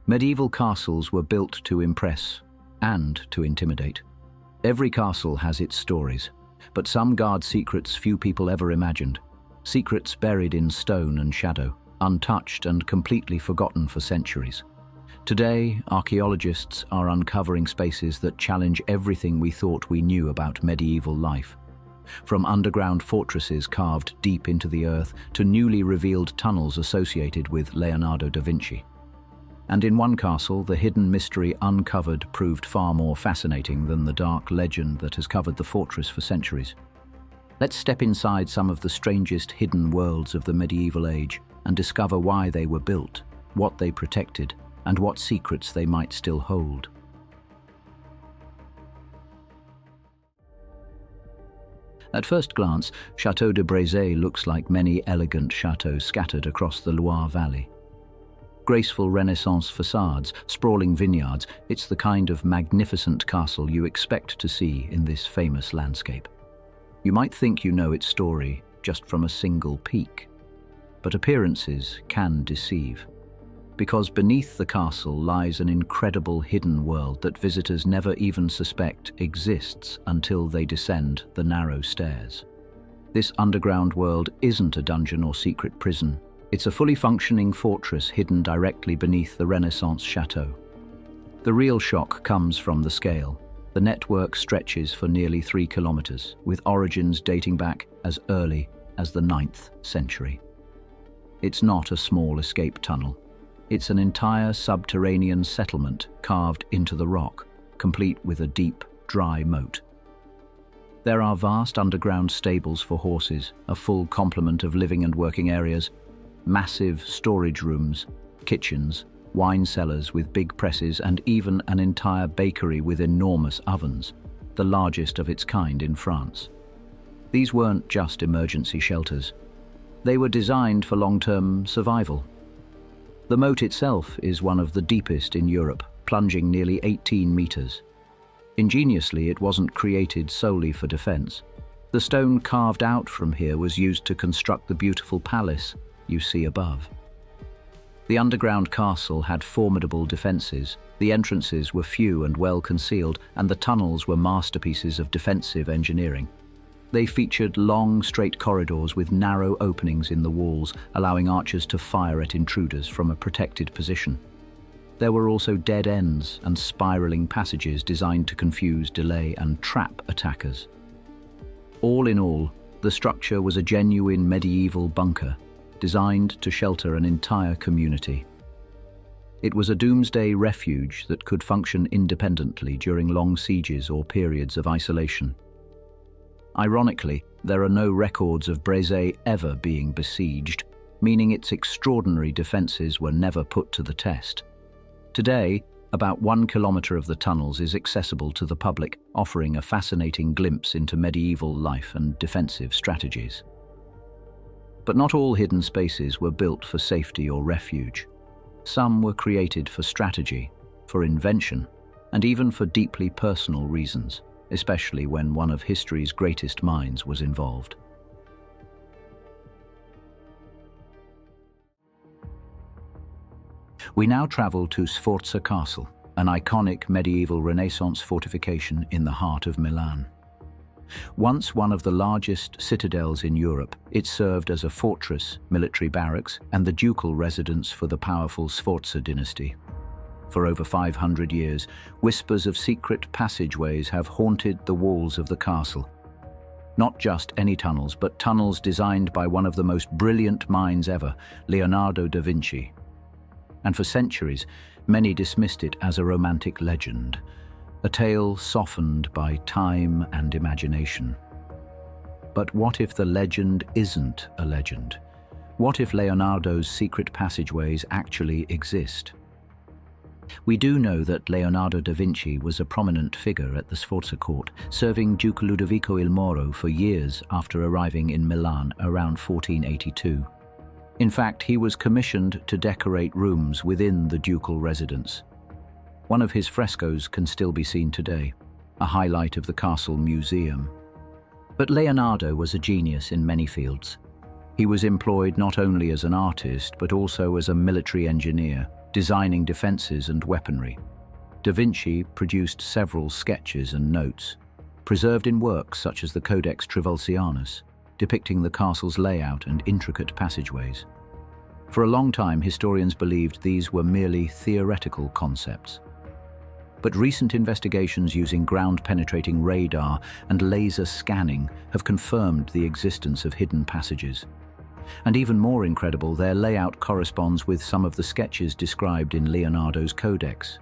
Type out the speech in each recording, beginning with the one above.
Medieval castles were built to impress and to intimidate. Every castle has its stories, but some guard secrets few people ever imagined. Secrets buried in stone and shadow, untouched and completely forgotten for centuries. Today, archaeologists are uncovering spaces that challenge everything we thought we knew about medieval life. From underground fortresses carved deep into the earth to newly revealed tunnels associated with Leonardo da Vinci. And in one castle, the hidden mystery uncovered proved far more fascinating than the dark legend that has covered the fortress for centuries. Let's step inside some of the strangest hidden worlds of the medieval age and discover why they were built, what they protected, and what secrets they might still hold. At first glance, Château de Brézé looks like many elegant chateaux scattered across the Loire Valley. Graceful Renaissance facades, sprawling vineyards, it's the kind of magnificent castle you expect to see in this famous landscape. You might think you know its story just from a single peek, but appearances can deceive. Because beneath the castle lies an incredible hidden world that visitors never even suspect exists until they descend the narrow stairs. This underground world isn't a dungeon or secret prison. It's a fully functioning fortress hidden directly beneath the Renaissance chateau. The real shock comes from the scale. The network stretches for nearly 3 kilometers, with origins dating back as early as the 9th century. It's not a small escape tunnel. It's an entire subterranean settlement carved into the rock, complete with a deep, dry moat. There are vast underground stables for horses, a full complement of living and working areas, massive storage rooms, kitchens, wine cellars with big presses, and even an entire bakery with enormous ovens, the largest of its kind in France. These weren't just emergency shelters. They were designed for long-term survival. The moat itself is one of the deepest in Europe, plunging nearly 18 meters. Ingeniously, it wasn't created solely for defense. The stone carved out from here was used to construct the beautiful palace you see above. The underground castle had formidable defenses. The entrances were few and well concealed, and the tunnels were masterpieces of defensive engineering. They featured long, straight corridors with narrow openings in the walls, allowing archers to fire at intruders from a protected position. There were also dead ends and spiraling passages designed to confuse, delay, and trap attackers. All in all, the structure was a genuine medieval bunker, designed to shelter an entire community. It was a doomsday refuge that could function independently during long sieges or periods of isolation. Ironically, there are no records of Brézé ever being besieged, meaning its extraordinary defenses were never put to the test. Today, about 1 kilometer of the tunnels is accessible to the public, offering a fascinating glimpse into medieval life and defensive strategies. But not all hidden spaces were built for safety or refuge. Some were created for strategy, for invention, and even for deeply personal reasons, especially when one of history's greatest minds was involved. We now travel to Sforza Castle, an iconic medieval Renaissance fortification in the heart of Milan. Once one of the largest citadels in Europe, it served as a fortress, military barracks, and the ducal residence for the powerful Sforza dynasty. For over 500 years, whispers of secret passageways have haunted the walls of the castle. Not just any tunnels, but tunnels designed by one of the most brilliant minds ever, Leonardo da Vinci. And for centuries, many dismissed it as a romantic legend, a tale softened by time and imagination. But what if the legend isn't a legend? What if Leonardo's secret passageways actually exist? We do know that Leonardo da Vinci was a prominent figure at the Sforza court, serving Duke Ludovico il Moro for years after arriving in Milan around 1482. In fact, he was commissioned to decorate rooms within the ducal residence. One of his frescoes can still be seen today, a highlight of the castle museum. But Leonardo was a genius in many fields. He was employed not only as an artist, but also as a military engineer, designing defenses and weaponry. Da Vinci produced several sketches and notes, preserved in works such as the Codex Trivolsianus, depicting the castle's layout and intricate passageways. For a long time, historians believed these were merely theoretical concepts. But recent investigations using ground-penetrating radar and laser scanning have confirmed the existence of hidden passages. And even more incredible, their layout corresponds with some of the sketches described in Leonardo's Codex.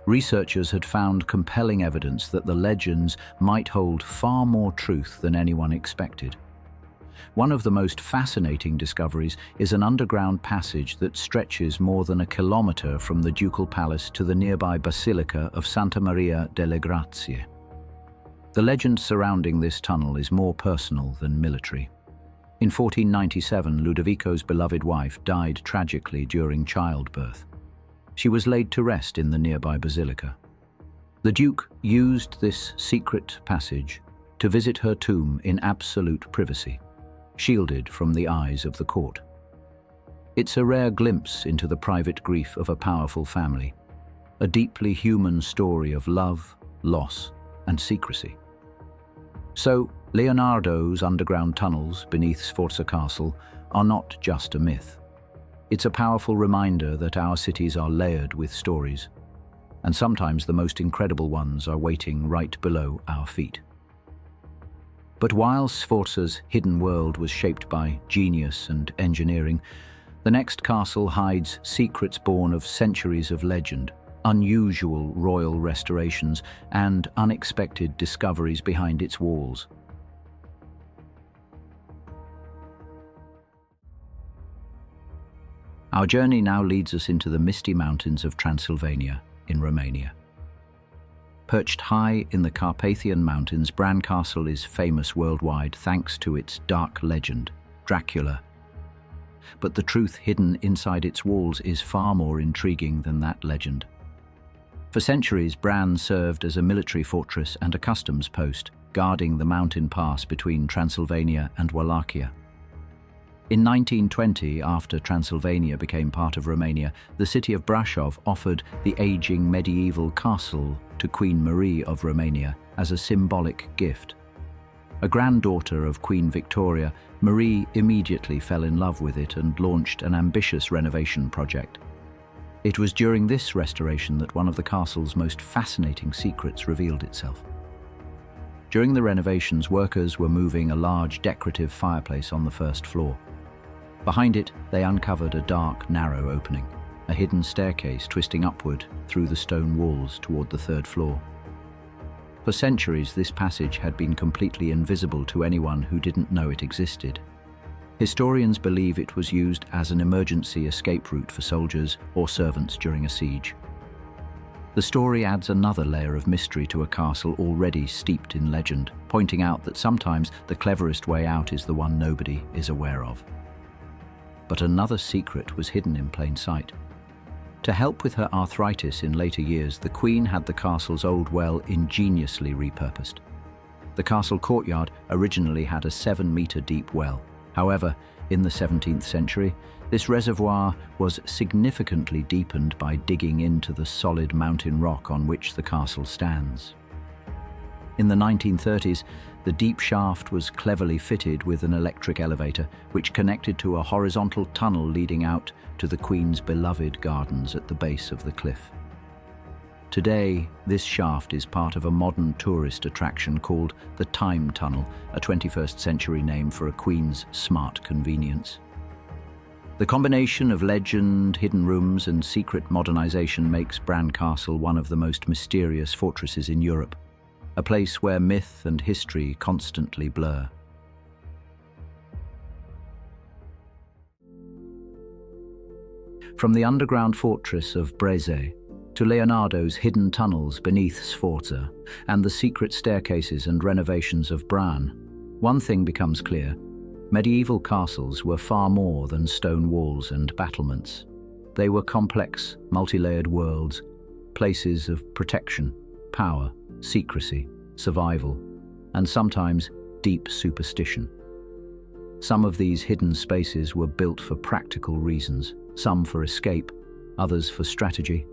Researchers had found compelling evidence that the legends might hold far more truth than anyone expected. One of the most fascinating discoveries is an underground passage that stretches more than a kilometer from the ducal palace to the nearby Basilica of Santa Maria delle Grazie. The legend surrounding this tunnel is more personal than military. In 1497, Ludovico's beloved wife died tragically during childbirth. She was laid to rest in the nearby basilica. The Duke used this secret passage to visit her tomb in absolute privacy, shielded from the eyes of the court. It's a rare glimpse into the private grief of a powerful family, a deeply human story of love, loss, and secrecy. So, Leonardo's underground tunnels beneath Sforza Castle are not just a myth. It's a powerful reminder that our cities are layered with stories, and sometimes the most incredible ones are waiting right below our feet. But while Sforza's hidden world was shaped by genius and engineering, the next castle hides secrets born of centuries of legend, unusual royal restorations, and unexpected discoveries behind its walls. Our journey now leads us into the misty mountains of Transylvania in Romania. Perched high in the Carpathian Mountains, Bran Castle is famous worldwide thanks to its dark legend, Dracula. But the truth hidden inside its walls is far more intriguing than that legend. For centuries, Bran served as a military fortress and a customs post, guarding the mountain pass between Transylvania and Wallachia. In 1920, after Transylvania became part of Romania, the city of Brașov offered the aging medieval castle to Queen Marie of Romania as a symbolic gift. A granddaughter of Queen Victoria, Marie immediately fell in love with it and launched an ambitious renovation project. It was during this restoration that one of the castle's most fascinating secrets revealed itself. During the renovations, workers were moving a large decorative fireplace on the first floor. Behind it, they uncovered a dark, narrow opening, a hidden staircase twisting upward through the stone walls toward the third floor. For centuries, this passage had been completely invisible to anyone who didn't know it existed. Historians believe it was used as an emergency escape route for soldiers or servants during a siege. The story adds another layer of mystery to a castle already steeped in legend, pointing out that sometimes the cleverest way out is the one nobody is aware of. But another secret was hidden in plain sight. To help with her arthritis in later years, the Queen had the castle's old well ingeniously repurposed. The castle courtyard originally had a 7-meter deep well. However, in the 17th century, this reservoir was significantly deepened by digging into the solid mountain rock on which the castle stands. In the 1930s, the deep shaft was cleverly fitted with an electric elevator, which connected to a horizontal tunnel leading out to the Queen's beloved gardens at the base of the cliff. Today, this shaft is part of a modern tourist attraction called the Time Tunnel, a 21st century name for a Queen's smart convenience. The combination of legend, hidden rooms, and secret modernization makes Bran Castle one of the most mysterious fortresses in Europe, a place where myth and history constantly blur. From the underground fortress of Breze to Leonardo's hidden tunnels beneath Sforza and the secret staircases and renovations of Bran, one thing becomes clear: medieval castles were far more than stone walls and battlements. They were complex, multi-layered worlds, places of protection, power, secrecy, survival, and sometimes deep superstition. Some of these hidden spaces were built for practical reasons, some for escape, others for strategy,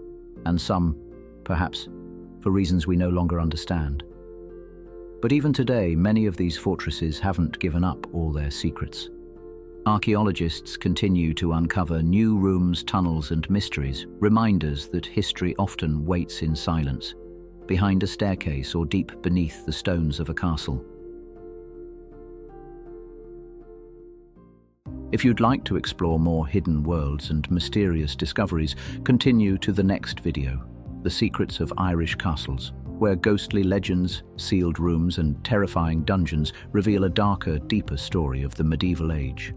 and some, perhaps, for reasons we no longer understand. But even today, many of these fortresses haven't given up all their secrets. Archaeologists continue to uncover new rooms, tunnels, and mysteries, reminders that history often waits in silence, behind a staircase or deep beneath the stones of a castle. If you'd like to explore more hidden worlds and mysterious discoveries, continue to the next video, The Secrets of Irish Castles, where ghostly legends, sealed rooms, and terrifying dungeons reveal a darker, deeper story of the medieval age.